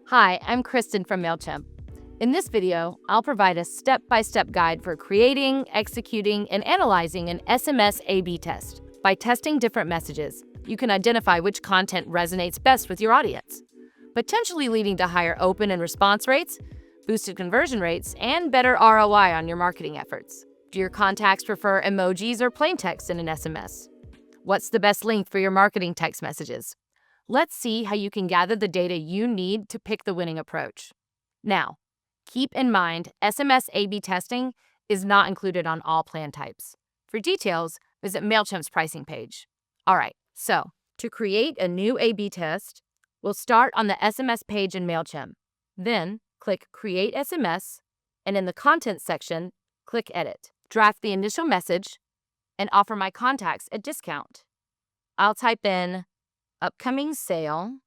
Hi, I'm Kristen from Mailchimp. In this video, I'll provide a step-by-step guide for creating, executing, and analyzing an SMS A/B test. By testing different messages, you can identify which content resonates best with your audience, potentially leading to higher open and response rates, boosted conversion rates, and better ROI on your marketing efforts. Do your contacts prefer emojis or plain text in an SMS? What's the best length for your marketing text messages? Let's see how you can gather the data you need to pick the winning approach. Now, keep in mind, SMS A/B testing is not included on all plan types. For details, visit Mailchimp's pricing page. All right, so to create a new A/B test, we'll start on the SMS page in Mailchimp. Then, click Create SMS, and in the Content section, click Edit. Draft the initial message and offer my contacts a discount. I'll type in upcoming sale,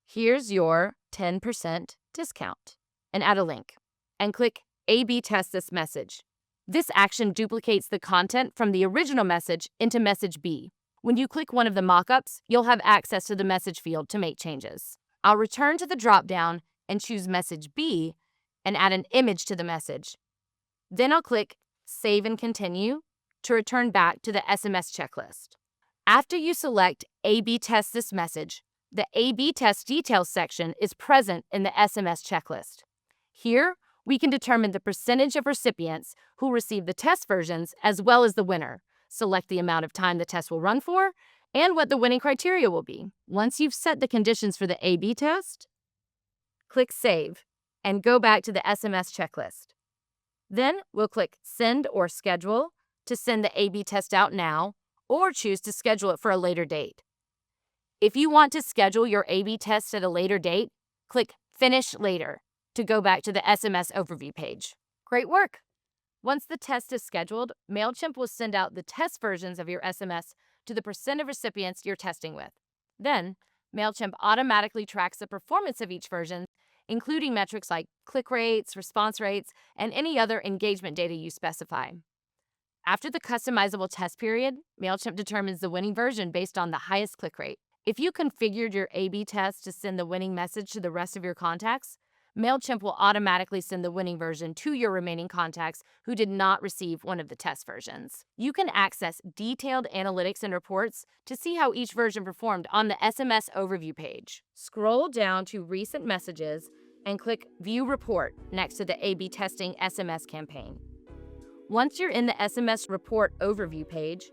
here's your 10% discount, and add a link, and click A/B test this message. This action duplicates the content from the original message into message B. When you click one of the mockups, you'll have access to the message field to make changes. I'll return to the dropdown and choose message B and add an image to the message. Then I'll click Save and Continue to return back to the SMS checklist. After you select A/B test this message, the A/B test details section is present in the SMS checklist. Here, we can determine the percentage of recipients who receive the test versions as well as the winner, select the amount of time the test will run for, and what the winning criteria will be. Once you've set the conditions for the A/B test, click Save and go back to the SMS checklist. Then we'll click Send or Schedule to send the A/B test out now, or choose to schedule it for a later date. If you want to schedule your A/B test at a later date, click Finish Later to go back to the SMS overview page. Great work! Once the test is scheduled, Mailchimp will send out the test versions of your SMS to the percent of recipients you're testing with. Then, Mailchimp automatically tracks the performance of each version, including metrics like click rates, response rates, and any other engagement data you specify. After the customizable test period, Mailchimp determines the winning version based on the highest click rate. If you configured your A/B test to send the winning message to the rest of your contacts, Mailchimp will automatically send the winning version to your remaining contacts who did not receive one of the test versions. You can access detailed analytics and reports to see how each version performed on the SMS overview page. Scroll down to Recent Messages and click View Report next to the A/B testing SMS campaign. Once you're in the SMS report overview page,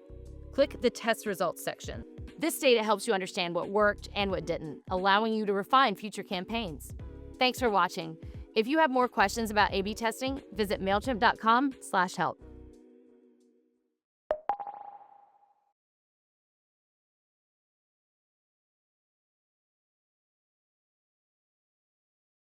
click the test results section. This data helps you understand what worked and what didn't, allowing you to refine future campaigns. Thanks for watching. If you have more questions about A/B testing, visit Mailchimp.com/help.